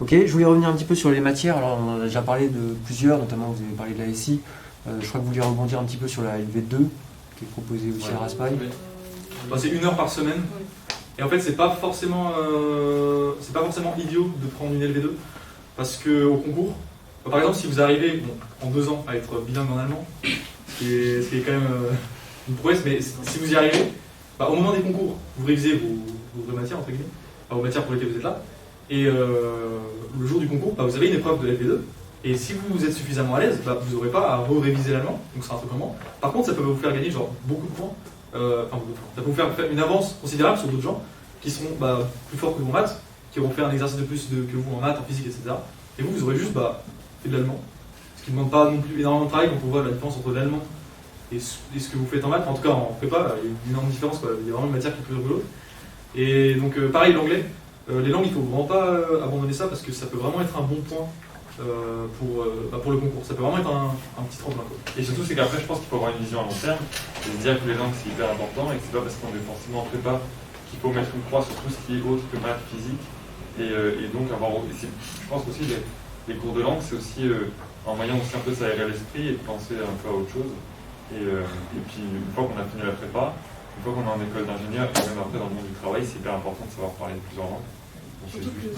Ok, je voulais revenir un petit peu sur les matières. Alors, on a déjà parlé de plusieurs, notamment vous avez parlé de la SI. Je crois que vous vouliez rebondir un petit peu sur la LV2, qui est proposée aussi à Raspail. Bah, c'est 1 heure par semaine. Et en fait, c'est pas forcément idiot de prendre une LV2, parce qu'au concours, par exemple, si vous arrivez en 2 ans à être bilingue en allemand, ce qui est quand même une prouesse, mais si vous y arrivez, au moment des concours, vous révisez vos vraies matières, entre guillemets, vos matières pour lesquelles vous êtes là, et le jour du concours, vous avez une épreuve de LV2, et si vous êtes suffisamment à l'aise, vous n'aurez pas à réviser l'allemand, donc ce sera un truc comment. Par contre, ça peut vous faire gagner beaucoup de points, ça peut vous faire une avance considérable sur d'autres gens qui seront plus forts que vous en maths, qui auront fait un exercice de plus que vous en maths, en physique, etc. Et vous aurez juste fait de l'allemand, ce qui ne demande pas non plus énormément de travail quand on voit la différence entre l'allemand et ce que vous faites en maths. En tout cas, en prépa, il y a une énorme différence, il y a vraiment une matière qui est plus rigolote. Et donc, pareil, l'anglais. Les langues, il ne faut vraiment pas abandonner ça, parce que ça peut vraiment être un bon point pour le concours. Ça peut vraiment être un petit tremplin. Et surtout, c'est qu'après, je pense qu'il faut avoir une vision à long terme et se dire que les langues, c'est hyper important et que c'est pas parce qu'on est forcément en prépa qu'il faut mettre une croix sur tout ce qui est autre que maths, physique. Et donc, je pense aussi les cours de langue, c'est aussi un moyen aussi un peu de s'aérer l'esprit et de penser un peu à autre chose. Et puis, une fois qu'on a fini la prépa, une fois qu'on est en école d'ingénieur et même après dans le monde du travail, c'est hyper important de savoir parler de plusieurs langues. Surtout que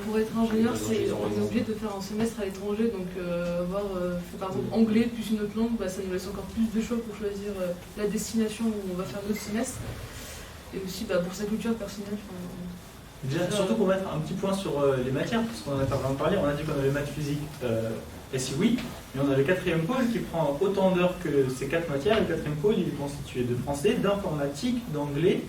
pour être ingénieur, on est obligé de faire un semestre à l'étranger, donc avoir fait par exemple anglais plus une autre langue, ça nous laisse encore plus de choix pour choisir la destination où on va faire notre semestre, et aussi pour sa culture personnelle. Déjà, surtout pour mettre un petit point sur les matières, parce qu'on en a pas vraiment parlé, on a dit qu'on avait maths, physique, et si oui, mais on a le 4e pôle qui prend autant d'heures que ces 4 matières. Le 4e pôle, il est constitué de français, d'informatique, d'anglais,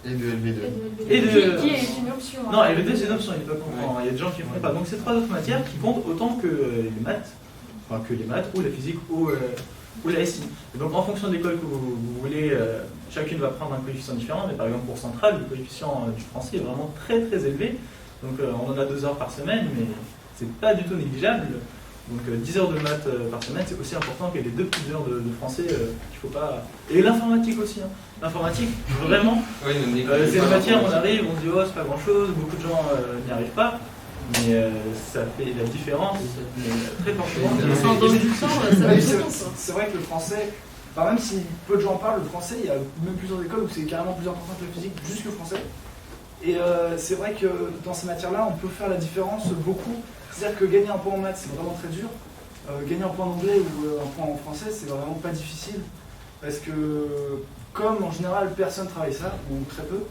et de LV2. Qui est une option. Non, LV2 c'est une option, il n'est pas comprendre. Il y a des gens qui ne font pas. Donc c'est 3 autres matières qui comptent autant que les maths, ou la physique, ou la SI. Et donc en fonction de l'école que vous voulez, chacune va prendre un coefficient différent, mais par exemple pour Centrale, le coefficient du français est vraiment très très élevé. Donc on en a 2 heures par semaine, mais c'est pas du tout négligeable. Donc 10 heures de maths par semaine, c'est aussi important qu'il y ait les 2 petites heures de français qu'il faut pas... Et l'informatique aussi. L'informatique, vraiment, c'est une matière, on arrive, on se dit c'est pas grand chose, beaucoup de gens n'y arrivent pas, mais ça fait la différence très fortement. C'est vrai que le français, même si peu de gens parlent, le français, il y a même plusieurs écoles où c'est carrément plus important que la physique, juste que le français. Et c'est vrai que dans ces matières-là, on peut faire la différence beaucoup. C'est-à-dire que gagner un point en maths, c'est vraiment très dur. Gagner un point en anglais ou un point en français, c'est vraiment pas difficile. Parce que, comme en général personne travaille ça, ou très peu,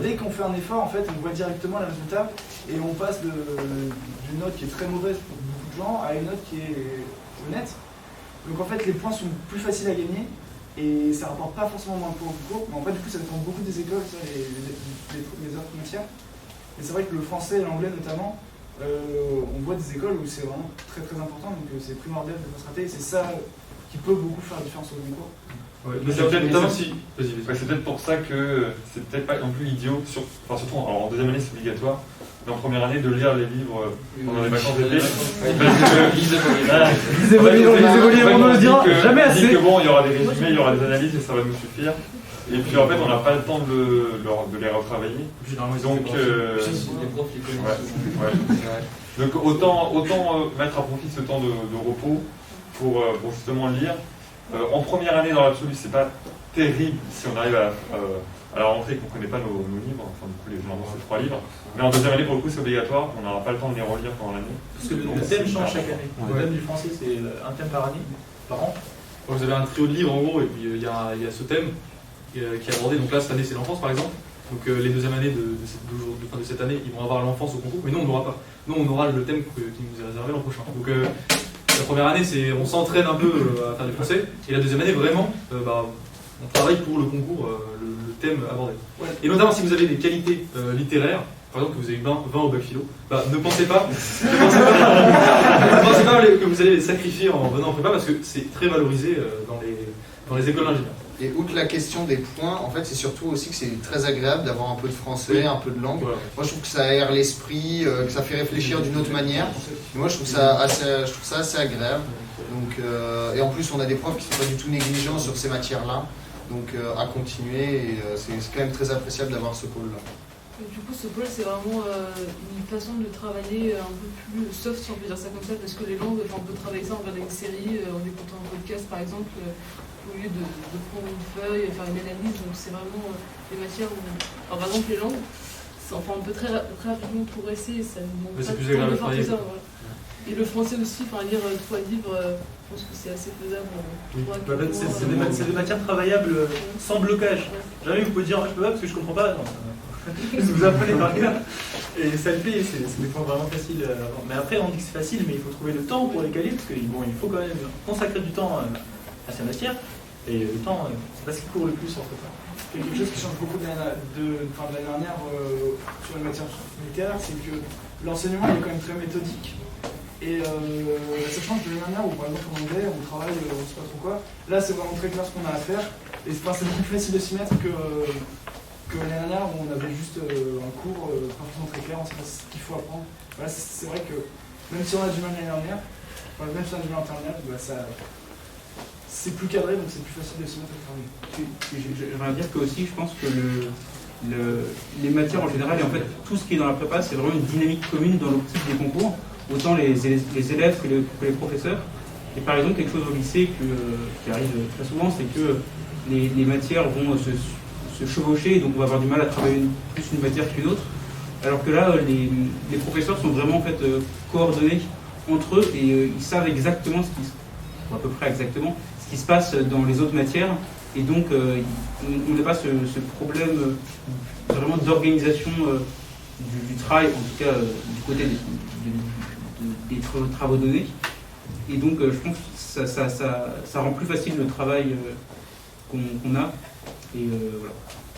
dès qu'on fait un effort, en fait, on voit directement le résultat et on passe d'une note qui est très mauvaise pour beaucoup de gens à une note qui est honnête. Donc en fait, les points sont plus faciles à gagner et ça rapporte pas forcément moins de points au concours. Mais en fait, du coup, ça dépend beaucoup des écoles, ça, les autres matières. Et c'est vrai que le français et l'anglais notamment, on voit des écoles où c'est vraiment très très important, donc c'est primordial de se rater et c'est ça qui peut beaucoup faire la différence au concours. Ouais, mais c'est peut-être pour ça que c'est peut-être pas non plus idiot, surtout en 2e année c'est obligatoire, mais en première année de lire les livres pendant les vacances d'été. Lisez vos livres, on ne le dira jamais assez. Il y aura des résumés, il y aura des analyses et ça va nous suffire. Et puis en fait on n'a pas le temps de les retravailler. Donc autant mettre à profit ce temps de repos pour justement lire. En première année, dans l'absolu, c'est pas terrible si on arrive à la rentrée et qu'on ne connaît pas nos livres. Enfin, du coup, généralement, c'est 3 livres. Mais en 2e année, pour le coup, c'est obligatoire. On n'aura pas le temps de les relire pendant l'année. Parce que le thème change chaque année. Le thème du français, c'est un thème par année, par an. Vous avez un trio de livres, en gros, et puis il y a ce thème qui est abordé. Donc là, cette année, c'est l'enfance, par exemple. Donc les 2e années de cette année, ils vont avoir l'enfance au concours. Mais nous, on n'aura pas. Nous, on aura le thème qui nous est réservé l'an prochain. Donc, la première année, on s'entraîne un peu à faire du français, et la 2e année, vraiment, on travaille pour le concours, le thème abordé. Ouais. Et notamment, si vous avez des qualités littéraires, par exemple que vous avez 20 au bac philo, ne pensez pas que vous allez les sacrifier en venant en prépa, parce que c'est très valorisé dans les écoles d'ingénieurs. Et outre la question des points, en fait, c'est surtout aussi que c'est très agréable d'avoir un peu de français, un peu de langue. Voilà. Moi, je trouve que ça aère l'esprit, que ça fait réfléchir d'une autre manière. Et moi, je trouve ça assez agréable. Donc, et en plus, on a des profs qui ne sont pas du tout négligents sur ces matières-là. Donc, à continuer. Et c'est quand même très appréciable d'avoir ce pôle-là. Du coup, ce pôle, c'est vraiment une façon de travailler un peu plus soft, si on peut dire ça comme ça, parce que les langues, on peut travailler ça en regardant une série, en écoutant un podcast par exemple, au lieu de prendre une feuille, faire une analyse. Donc c'est vraiment des matières où, par exemple, les langues, on peut très rapidement progresser, et ça ne demande Mais pas c'est de plus temps agréable de à faire tout travailler. ça. Voilà. Et le français aussi, lire 3 livres, je pense que c'est assez faisable. C'est des matières travaillables sans blocage. Jamais vous pouvez dire je peux pas parce que je comprends pas. Non. Vous apprenez par cœur et ça le fait, c'est des points vraiment faciles. Mais après on dit que c'est facile, mais il faut trouver le temps pour les caler parce qu'il faut quand même consacrer du temps à ces matières et le temps c'est pas ce qui court le plus en fait. Quelque chose qui change beaucoup de l'année dernière sur les matières littéraires, c'est que l'enseignement est quand même très méthodique. Et ça change de l'année dernière où par exemple en anglais on travaille, on ne sait pas trop quoi. Là c'est vraiment très clair ce qu'on a à faire. Et c'est beaucoup plus facile de s'y mettre que l'année dernière où on avait juste un cours pas forcément très clair, on ne sait pas ce qu'il faut apprendre. Voilà, c'est vrai que même si on a du mal l'année dernière, même si on a du mal en terminale, c'est plus cadré donc c'est plus facile de s'y mettre au travail. J'aimerais dire que aussi je pense que les matières en général et en fait tout ce qui est dans la prépa c'est vraiment une dynamique commune dans l'optique des concours. Autant les élèves que les professeurs. Et par exemple, quelque chose au lycée qui arrive très souvent, c'est que les matières vont se chevaucher, donc on va avoir du mal à travailler plus une matière qu'une autre. Alors que là, les professeurs sont vraiment en fait coordonnés entre eux et ils savent exactement à peu près exactement ce qui se passe dans les autres matières. Et donc, on n'a pas ce problème vraiment d'organisation du travail, en tout cas du côté des travaux donnés. Et donc je pense que ça rend plus facile le travail qu'on a. Et voilà.